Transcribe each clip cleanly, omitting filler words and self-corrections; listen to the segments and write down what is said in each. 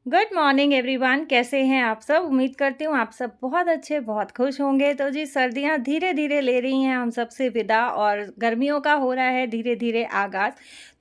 Good morning everyone. कैसे हैं आप सब? उम्मीद करती हूँ आप सब बहुत अच्छे, बहुत खुश होंगे। तो जी सर्दियाँ धीरे-धीरे ले रही हैं हम सबसे विदा और गर्मियों का हो रहा है धीरे-धीरे आगाज़।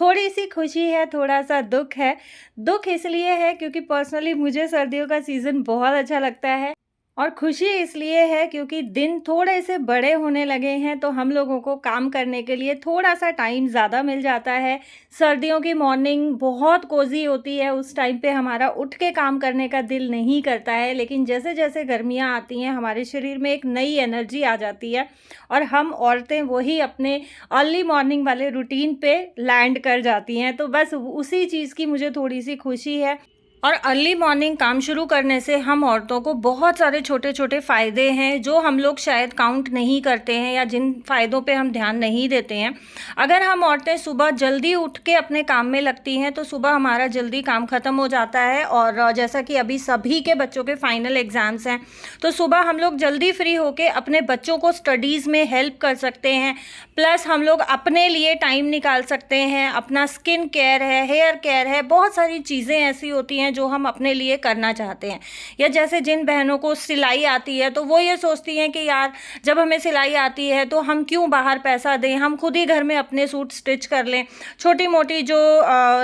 थोड़ी-सी खुशी है, थोड़ा-सा दुःख है। दुःख इसलिए है क्योंकि पर्सनली मुझे सर्दियों का सीज़न बहुत अच्छा लगता है और खुशी इसलिए है क्योंकि दिन थोड़े से बड़े होने लगे हैं, तो हम लोगों को काम करने के लिए थोड़ा-सा टाइम ज़्यादा मिल जाता है। सर्दियों की मॉर्निंग बहुत कोज़ी होती है, उस टाइम पे हमारा उठ के काम करने का दिल नहीं करता है, लेकिन जैसे-जैसे गर्मियाँ आती हैं, हमारे शरीर में एक नई एनर्जी आ जाती है और हम औरतें वही अपने अर्ली मॉर्निंग वाले रूटीन पे लैंड कर जाती हैं। तो बस उसी चीज़ की मुझे थोड़ी-सी खुशी है। और अर्ली मॉर्निंग काम शुरू करने से हम औरतों को बहुत सारे छोटे-छोटे फ़ायदे हैं, जो हम लोग शायद काउंट नहीं करते हैं या जिन फ़ायदों पे हम ध्यान नहीं देते हैं। अगर हम औरतें सुबह जल्दी उठ के अपने काम में लगती हैं, तो सुबह हमारा जल्दी काम ख़त्म हो जाता है और जैसा कि अभी सभी के बच्चों के फाइनल एग्ज़ाम्स हैं, तो सुबह हम लोग जल्दी फ्री होके अपने बच्चों को स्टडीज़ में हेल्प कर सकते हैं। प्लस हम लोग अपने लिए टाइम निकाल सकते हैं, अपना स्किन केयर है, हेयर केयर है, बहुत सारी चीज़ें ऐसी होती हैं जो हम अपने लिए करना चाहते हैं। या जैसे जिन बहनों को सिलाई आती है, तो वो ये सोचती हैं कि यार जब हमें सिलाई आती है तो हम क्यों बाहर पैसा दें, हम खुद ही घर में अपने सूट स्टिच कर लें। छोटी मोटी जो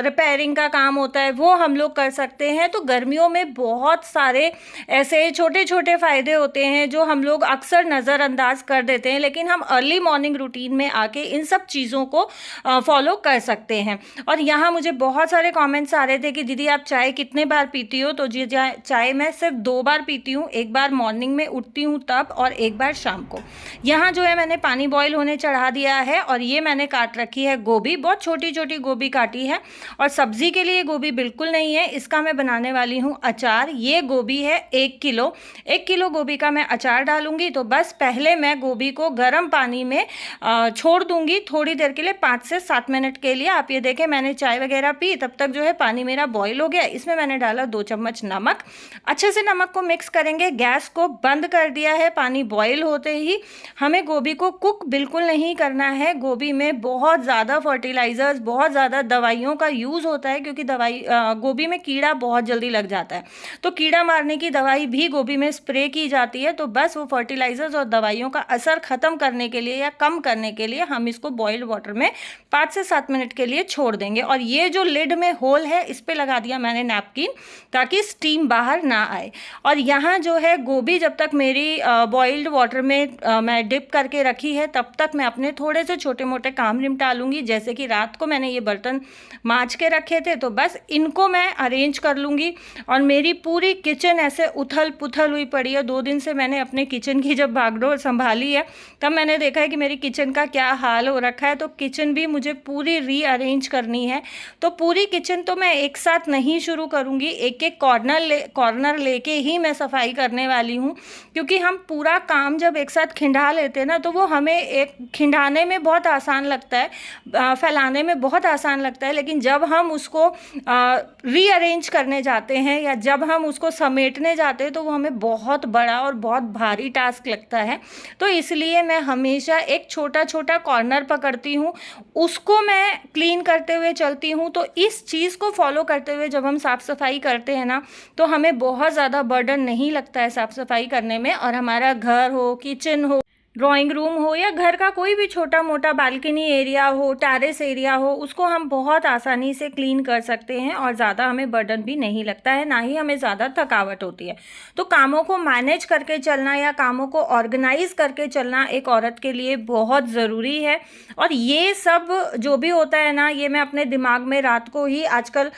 रिपेयरिंग का काम होता है वो हम लोग कर सकते हैं। तो गर्मियों में बहुत सारे ऐसे छोटे छोटे फ़ायदे होते हैं जो हम लोग अक्सर नज़रअंदाज कर देते हैं, लेकिन हम अर्ली मॉर्निंग रूटीन में आके इन सब चीज़ों को फॉलो कर सकते हैं। और यहाँ मुझे बहुत सारे कमेंट्स आ रहे थे कि दीदी आप चाय कितने बार पीती हो? तो जी चाय मैं सिर्फ 2 बार पीती हूँ, एक बार मॉर्निंग में उठती हूँ तब और एक बार शाम को। यहाँ जो है मैंने पानी बॉईल होने चढ़ा दिया है और ये मैंने काट रखी है गोभी, बहुत छोटी छोटी गोभी काटी है और सब्जी के लिए गोभी बिल्कुल नहीं है। इसका मैं बनाने वाली हूँ अचार। ये गोभी है 1 किलो, 1 किलो गोभी का मैं अचार डालूंगी। तो बस पहले मैं गोभी को गर्म पानी में छोड़ दूंगी थोड़ी देर के लिए, 5 से 7 मिनट के लिए। आप ये देखें मैंने चाय वगैरह पी, तब तक जो है पानी मेरा बॉईल हो गया। इसमें मैंने डाला 2 चम्मच नमक। अच्छे से नमक को मिक्स करेंगे, गैस को बंद कर दिया है। पानी बॉईल होते ही हमें गोभी को कुक बिल्कुल नहीं करना है। गोभी में बहुत ज़्यादा फर्टिलाइजर्स, बहुत ज़्यादा दवाइयों का यूज़ होता है क्योंकि गोभी में कीड़ा बहुत जल्दी लग जाता है, तो कीड़ा मारने की दवाई भी गोभी में स्प्रे की जाती है। तो बस वो फर्टिलाइजर्स और दवाइयों का असर ख़त्म करने के लिए या कम करने के लिए हम इसको बॉइल्ड वाटर में 5 से 7 मिनट के लिए छोड़ देंगे। और ये जो लिड में होल है इस पे लगा दिया मैंने नैपकिन, ताकि स्टीम बाहर ना आए। और यहाँ जो है गोभी जब तक मेरी बॉइल्ड वाटर में मैं डिप करके रखी है, तब तक मैं अपने थोड़े से छोटे मोटे काम निपटा लूँगी। जैसे कि रात को मैंने ये बर्तन मांज के रखे थे, तो बस इनको मैं अरेंज कर लूँगी। और मेरी पूरी किचन ऐसे उथल पुथल हुई पड़ी है। 2 दिन से मैंने अपने किचन की जब भागदौड़ संभाली है, तब मैंने देखा है कि मेरी किचन का क्या हाल हो रखा है। तो किचन भी मुझे पूरी रीअरेंज करनी है। तो पूरी किचन तो मैं एक साथ नहीं शुरू करूँगी, एक एक कॉर्नर लेके ही मैं सफाई करने वाली हूँ। क्योंकि हम पूरा काम जब एक साथ खिंडा लेते हैं ना, तो वो हमें एक खिंडाने में बहुत आसान लगता है, फैलाने में बहुत आसान लगता है। लेकिन जब हम उसको रीअरेंज करने जाते हैं या जब हम उसको समेटने जाते हैं, तो वो हमें बहुत बड़ा और बहुत भारी टास्क लगता है। तो इसलिए मैं हमेशा एक छोटा छोटा कॉर्नर पकड़ती हूँ, उसको मैं क्लीन करते हुए चलती हूँ। तो इस चीज़ को फॉलो करते हुए जब हम साफ़ सफाई करते हैं ना, तो हमें बहुत ज़्यादा बर्डन नहीं लगता है साफ़ सफाई करने में। और हमारा घर हो, किचन हो, ड्राइंग रूम हो या घर का कोई भी छोटा मोटा बालकनी एरिया हो, टेरेस एरिया हो, उसको हम बहुत आसानी से क्लीन कर सकते हैं और ज़्यादा हमें बर्डन भी नहीं लगता है, ना ही हमें ज़्यादा थकावट होती है। तो कामों को मैनेज करके चलना या कामों को ऑर्गेनाइज करके चलना एक औरत के लिए बहुत ज़रूरी है। और ये सब जो भी होता है ना, ये मैं अपने दिमाग में रात को ही आजकल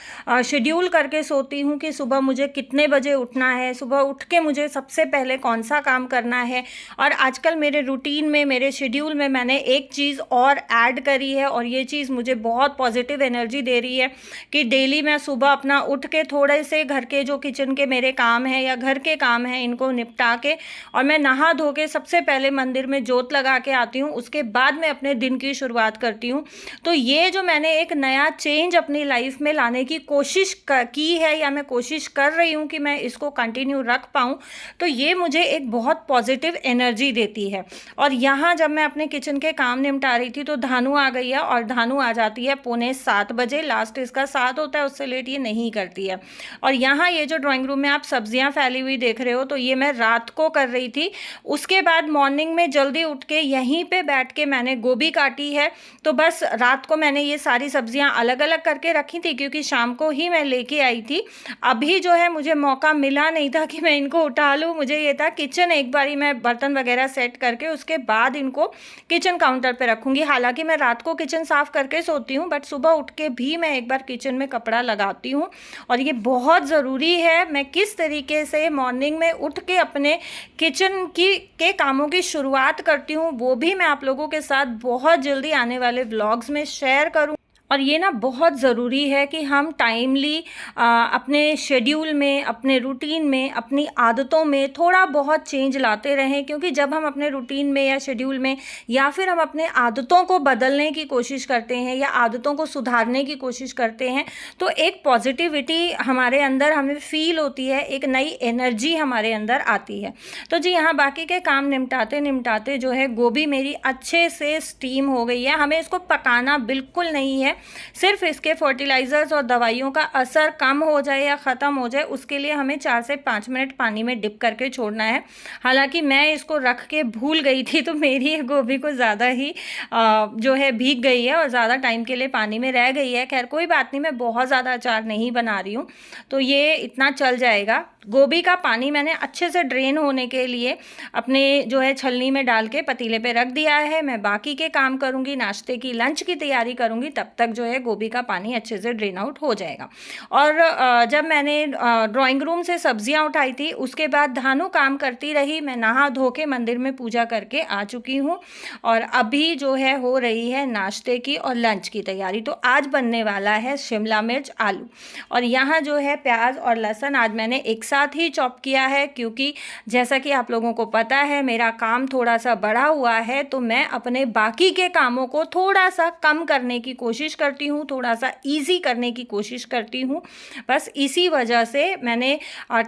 शेड्यूल करके सोती हूँ कि सुबह मुझे कितने बजे उठना है, सुबह उठ के मुझे सबसे पहले कौन सा काम करना है। और आजकल मेरे रूटीन में, मेरे शेड्यूल में मैंने एक चीज़ और ऐड करी है और ये चीज़ मुझे बहुत पॉजिटिव एनर्जी दे रही है कि डेली मैं सुबह अपना उठ के थोड़े से घर के जो किचन के मेरे काम हैं या घर के काम हैं, इनको निपटा के और मैं नहा धो के सबसे पहले मंदिर में जोत लगा के आती हूँ। उसके बाद मैं अपने दिन की शुरुआत करती हूँ। तो ये जो मैंने एक नया चेंज अपनी लाइफ में लाने की कोशिश की है या मैं कोशिश कर रही हूँ कि मैं इसको कंटिन्यू रख पाऊँ, तो ये मुझे एक बहुत पॉजिटिव एनर्जी देती है। और यहाँ जब मैं अपने किचन के काम निपटा रही थी तो धानु आ गई है, और धानु आ जाती है 6:45 बजे, लास्ट इसका 7 होता है, उससे लेट ये नहीं करती है। और यहाँ ये जो ड्राइंग रूम में आप सब्जियाँ फैली हुई देख रहे हो, तो ये मैं रात को कर रही थी। उसके बाद मॉर्निंग में जल्दी उठ के यहीं पे बैठ के मैंने गोभी काटी है। तो बस रात को मैंने ये सारी सब्जियां अलग अलग करके रखी थी, क्योंकि शाम को ही मैं लेके आई थी। अभी जो है मुझे मौका मिला नहीं था कि मैं इनको उठा लूँ। मुझे ये था किचन एक बारी मैं बर्तन वगैरह सेट करके उसके बाद इनको किचन काउंटर पे रखूँगी। हालांकि मैं रात को किचन साफ़ करके सोती हूँ, बट सुबह उठ के भी मैं एक बार किचन में कपड़ा लगाती हूँ। और ये बहुत ज़रूरी है, मैं किस तरीके से मॉर्निंग में उठ के अपने किचन के कामों की शुरुआत करती हूँ, वो भी मैं आप लोगों के साथ बहुत जल्दी आने वाले व्लॉग्स में शेयर करूँ। और ये ना बहुत ज़रूरी है कि हम टाइमली अपने शेड्यूल में, अपने रूटीन में, अपनी आदतों में थोड़ा बहुत चेंज लाते रहें। क्योंकि जब हम अपने रूटीन में या शेड्यूल में या फिर हम अपने आदतों को बदलने की कोशिश करते हैं या आदतों को सुधारने की कोशिश करते हैं, तो एक पॉजिटिविटी हमारे अंदर हमें फील होती है, एक नई एनर्जी हमारे अंदर आती है। तो जी यहाँ बाकी के काम निपटाते निपटाते जो है गोभी मेरी अच्छे से स्टीम हो गई है। हमें इसको पकाना बिल्कुल नहीं है, सिर्फ इसके फर्टिलाइजर्स और दवाइयों का असर कम हो जाए या ख़त्म हो जाए, उसके लिए हमें 4 से 5 मिनट पानी में डिप करके छोड़ना है। हालांकि मैं इसको रख के भूल गई थी, तो मेरी ये गोभी को ज़्यादा ही जो है भीग गई है और ज़्यादा टाइम के लिए पानी में रह गई है। खैर कोई बात नहीं, मैं बहुत ज़्यादा अचार नहीं बना रही हूँ, तो ये इतना चल जाएगा। गोभी का पानी मैंने अच्छे से ड्रेन होने के लिए अपने जो है छलनी में डाल के पतीले पे रख दिया है। मैं बाकी के काम करूँगी, नाश्ते की, लंच की तैयारी करूँगी, तब तक जो है गोभी का पानी अच्छे से ड्रेन आउट हो जाएगा। और जब मैंने ड्राइंग रूम से सब्जियां उठाई थी, उसके बाद धानु काम करती रही। मैं नहा धो के मंदिर में पूजा करके आ चुकी हूँ और अभी जो है हो रही है नाश्ते की और लंच की तैयारी। तो आज बनने वाला है शिमला मिर्च आलू, और यहाँ जो है प्याज और लहसुन आज मैंने एक साथ ही चॉप किया है, क्योंकि जैसा कि आप लोगों को पता है मेरा काम थोड़ा सा बढ़ा हुआ है, तो मैं अपने बाकी के कामों को थोड़ा सा कम करने की कोशिश करती हूँ, थोड़ा सा इजी करने की कोशिश करती हूँ। बस इसी वजह से मैंने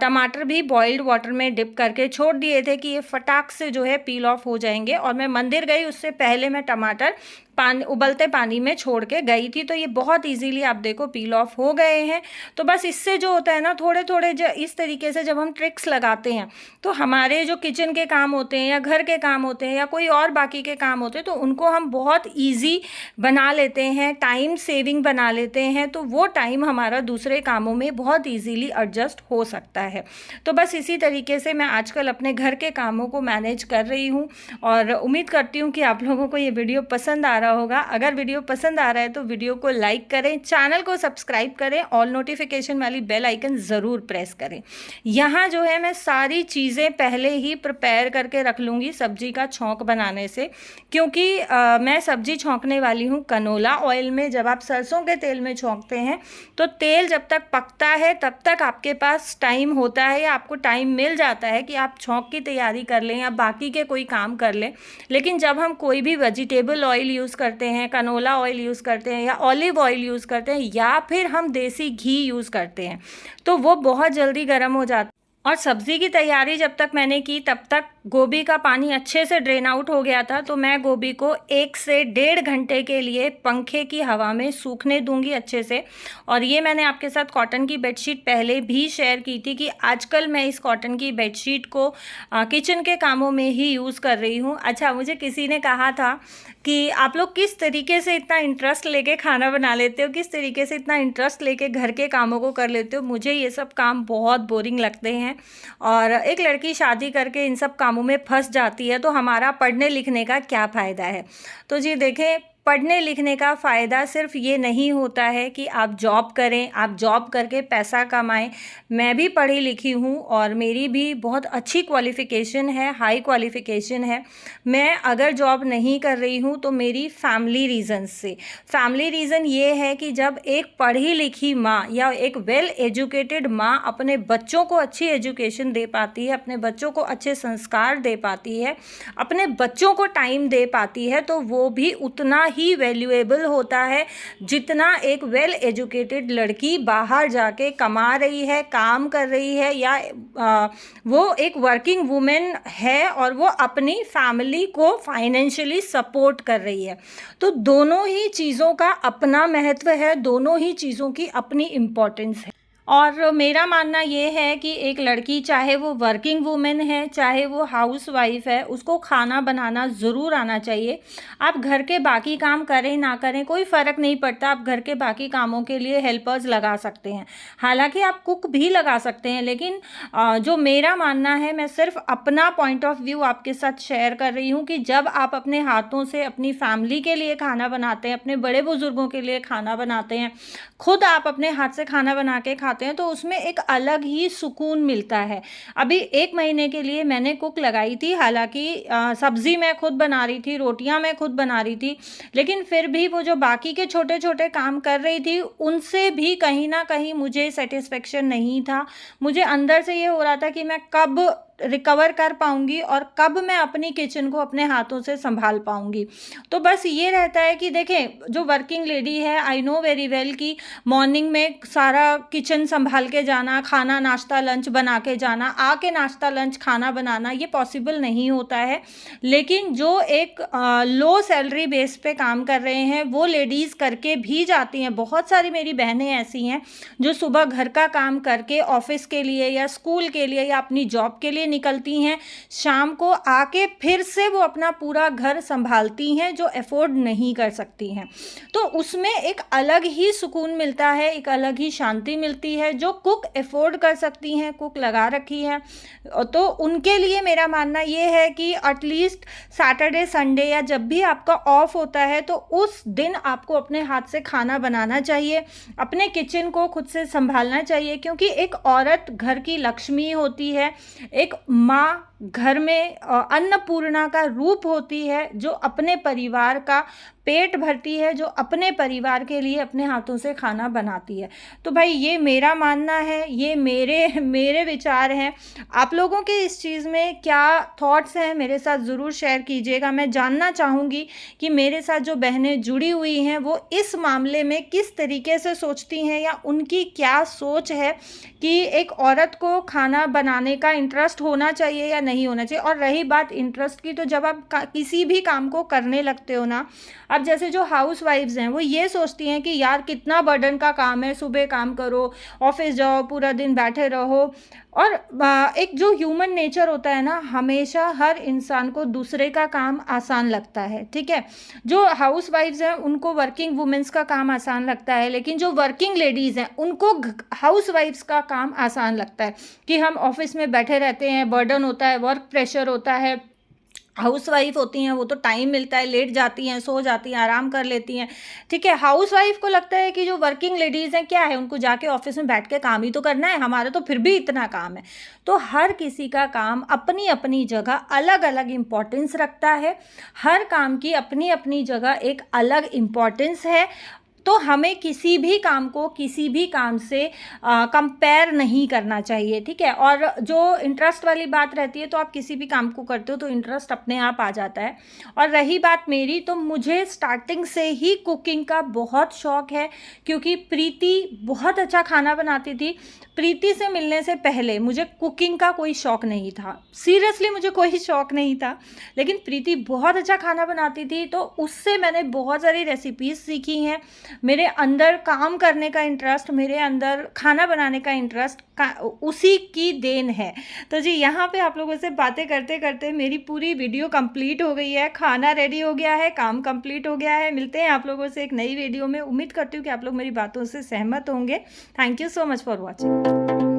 टमाटर भी बॉइल्ड वाटर में डिप करके छोड़ दिए थे कि ये फटाक से जो है पील ऑफ हो जाएंगे। और मैं मंदिर गई उससे पहले मैं टमाटर उबलते पानी में छोड़ के गई थी, तो ये बहुत इजीली आप देखो पील ऑफ हो गए हैं। तो बस इससे जो होता है ना, थोड़े थोड़े इस तरीके से जब हम ट्रिक्स लगाते हैं, तो हमारे जो किचन के काम होते हैं या घर के काम होते हैं या कोई और बाकी के काम होते हैं, तो उनको हम बहुत ईजी बना लेते हैं, टाइम सेविंग बना लेते हैं। तो वो टाइम हमारा दूसरे कामों में बहुत ईजीली एडजस्ट हो सकता है। तो बस इसी तरीके से मैं आजकल अपने घर के कामों को मैनेज कर रही हूँ, और उम्मीद करती हूँ कि आप लोगों को ये वीडियो पसंद आ रहा होगा। अगर वीडियो पसंद आ रहा है तो वीडियो को लाइक करें, चैनल को सब्सक्राइब करें, ऑल नोटिफिकेशन वाली बेल आइकन ज़रूर प्रेस करें। यहाँ जो है मैं सारी चीज़ें पहले ही प्रिपेयर करके रख लूँगी सब्जी का छौंक बनाने से, क्योंकि मैं सब्जी छौंकने वाली हूँ कनोला ऑयल में। जब आप सरसों के तेल में छौंकते हैं तो तेल जब तक पकता है तब तक आपके पास टाइम होता है, या आपको टाइम मिल जाता है कि आप छौंक की तैयारी कर लें या बाकी के कोई काम कर लें। लेकिन जब हम कोई भी वेजिटेबल ऑयल यूज़ करते हैं, कनोला ऑयल यूज़ करते हैं या ऑलिव ऑयल यूज़ करते हैं या फिर हम देसी घी यूज़ करते हैं, तो वो बहुत जल्दी गर्म हो जाता है। और सब्ज़ी की तैयारी जब तक मैंने की तब तक गोभी का पानी अच्छे से ड्रेन आउट हो गया था। तो मैं गोभी को 1 से 1.5 घंटे के लिए पंखे की हवा में सूखने दूंगी अच्छे से। और ये मैंने आपके साथ कॉटन की बेडशीट पहले भी शेयर की थी कि आजकल मैं इस कॉटन की बेडशीट को किचन के कामों में ही यूज़ कर रही हूँ। अच्छा, मुझे किसी ने कहा था कि आप लोग किस तरीके से इतना इंटरेस्ट लेके खाना बना लेते हो, किस तरीके से इतना इंटरेस्ट लेके घर के कामों को कर लेते हो। मुझे ये सब काम बहुत बोरिंग लगते हैं, और एक लड़की शादी करके इन सब कामों में फंस जाती है, तो हमारा पढ़ने लिखने का क्या फ़ायदा है। तो जी देखें, पढ़ने लिखने का फ़ायदा सिर्फ ये नहीं होता है कि आप जॉब करें, आप जॉब करके पैसा कमाएं। मैं भी पढ़ी लिखी हूँ और मेरी भी बहुत अच्छी क्वालिफ़िकेशन है, हाई क्वालिफ़िकेशन है। मैं अगर जॉब नहीं कर रही हूँ तो मेरी फैमिली रीज़न से। फैमिली रीज़न ये है कि जब एक पढ़ी लिखी माँ या एक वेल एजुकेटेड माँ अपने बच्चों को अच्छी एजुकेशन दे पाती है, अपने बच्चों को अच्छे संस्कार दे पाती है, अपने बच्चों को टाइम दे पाती है, तो वो भी उतना ही वैल्यूएबल होता है जितना एक वेल एजुकेटेड लड़की बाहर जाके कमा रही है, काम कर रही है, या वो एक वर्किंग वुमेन है और वो अपनी फैमिली को फाइनेंशियली सपोर्ट कर रही है। तो दोनों ही चीज़ों का अपना महत्व है, दोनों ही चीज़ों की अपनी इम्पोर्टेंस है। और मेरा मानना ये है कि एक लड़की, चाहे वो वर्किंग वुमेन है, चाहे वो हाउस वाइफ है, उसको खाना बनाना ज़रूर आना चाहिए। आप घर के बाकी काम करें ना करें कोई फ़र्क नहीं पड़ता, आप घर के बाकी कामों के लिए हेल्पर्स लगा सकते हैं, हालांकि आप कुक भी लगा सकते हैं। लेकिन जो मेरा मानना है, मैं सिर्फ अपना पॉइंट ऑफ व्यू आपके साथ शेयर कर रही हूँ कि जब आप अपने हाथों से अपनी फैमिली के लिए खाना बनाते हैं, अपने बड़े बुज़ुर्गों के लिए खाना बनाते हैं, खुद आप अपने हाथ से खाना बना के खाते हैं, तो उसमें एक अलग ही सुकून मिलता है। अभी 1 महीने के लिए मैंने कुक लगाई थी, हालांकि सब्ज़ी मैं खुद बना रही थी, रोटियां मैं खुद बना रही थी, लेकिन फिर भी वो जो बाकी के छोटे छोटे काम कर रही थी उनसे भी कहीं ना कहीं मुझे सेटिस्फेक्शन नहीं था। मुझे अंदर से ये हो रहा था कि मैं कब रिकवर कर पाऊंगी और कब मैं अपनी किचन को अपने हाथों से संभाल पाऊंगी। तो बस ये रहता है कि देखें, जो वर्किंग लेडी है, आई नो वेरी वेल कि मॉर्निंग में सारा किचन संभाल के जाना, खाना नाश्ता लंच बना के जाना, आके नाश्ता लंच खाना बनाना, ये पॉसिबल नहीं होता है। लेकिन जो एक लो सैलरी बेस पे काम कर रहे हैं वो लेडीज़ करके भी जाती हैं। बहुत सारी मेरी बहनें ऐसी हैं जो सुबह घर का काम करके ऑफिस के लिए या स्कूल के लिए या अपनी जॉब के लिए निकलती हैं, शाम को आके फिर से वो अपना पूरा घर संभालती हैं, जो अफोर्ड नहीं कर सकती हैं। तो उसमें एक अलग ही सुकून मिलता है, एक अलग ही शांति मिलती है। जो कुक अफोर्ड कर सकती हैं, कुक लगा रखी है, तो उनके लिए मेरा मानना ये है कि एटलीस्ट सैटरडे संडे या जब भी आपका ऑफ होता है तो उस दिन आपको अपने हाथ से खाना बनाना चाहिए, अपने किचन को खुद से संभालना चाहिए, क्योंकि एक औरत घर की लक्ष्मी होती है, एक माँ घर में अन्नपूर्णा का रूप होती है, जो अपने परिवार का पेट भरती है, जो अपने परिवार के लिए अपने हाथों से खाना बनाती है। तो भाई ये मेरा मानना है, ये मेरे विचार हैं। आप लोगों के इस चीज़ में क्या थॉट्स हैं मेरे साथ ज़रूर शेयर कीजिएगा। मैं जानना चाहूँगी कि मेरे साथ जो बहनें जुड़ी हुई हैं वो इस मामले में किस तरीके से सोचती हैं, या उनकी क्या सोच है कि एक औरत को खाना बनाने का इंटरेस्ट होना चाहिए या नहीं होना चाहिए। और रही बात इंटरेस्ट की, तो जब आप किसी भी काम को करने लगते हो ना, अब जैसे जो हाउस वाइफ्स हैं वो ये सोचती हैं कि यार कितना बर्डन का काम है, सुबह काम करो, ऑफिस जाओ, पूरा दिन बैठे रहो। और एक जो ह्यूमन नेचर होता है ना, हमेशा हर इंसान को दूसरे का काम आसान लगता है, ठीक है। जो हाउस वाइफ्स हैं उनको वर्किंग वुमेन्स का काम आसान लगता है, लेकिन जो वर्किंग लेडीज़ हैं उनको हाउस वाइफ्स का काम आसान लगता है कि हम ऑफिस में बैठे रहते हैं, बर्डन होता है, वर्क प्रेशर होता है। हाउस वाइफ होती हैं वो तो टाइम मिलता है, लेट जाती हैं, सो जाती हैं, आराम कर लेती हैं, ठीक है। हाउस वाइफ को लगता है कि जो वर्किंग लेडीज़ हैं, क्या है, उनको जाके ऑफिस में बैठ के काम ही तो करना है, हमारा तो फिर भी इतना काम है। तो हर किसी का काम अपनी अपनी जगह अलग अलग इम्पोर्टेंस रखता है, हर काम की अपनी अपनी जगह एक अलग इम्पोर्टेंस है। तो हमें किसी भी काम को किसी भी काम से कंपेयर नहीं करना चाहिए, ठीक है। और जो इंटरेस्ट वाली बात रहती है, तो आप किसी भी काम को करते हो तो इंटरेस्ट अपने आप आ जाता है। और रही बात मेरी, तो मुझे स्टार्टिंग से ही कुकिंग का बहुत शौक़ है, क्योंकि प्रीति बहुत अच्छा खाना बनाती थी। प्रीति से मिलने से पहले मुझे कुकिंग का कोई शौक़ नहीं था, सीरियसली मुझे कोई शौक़ नहीं था, लेकिन प्रीति बहुत अच्छा खाना बनाती थी, तो उससे मैंने बहुत सारी रेसिपीज़ सीखी हैं। मेरे अंदर काम करने का इंटरेस्ट, मेरे अंदर खाना बनाने का इंटरेस्ट उसी की देन है। तो जी यहाँ पे आप लोगों से बातें करते करते मेरी पूरी वीडियो कंप्लीट हो गई है, खाना रेडी हो गया है, काम कंप्लीट हो गया है। मिलते हैं आप लोगों से एक नई वीडियो में। उम्मीद करती हूँ कि आप लोग मेरी बातों से सहमत होंगे। Thank you so much for watching.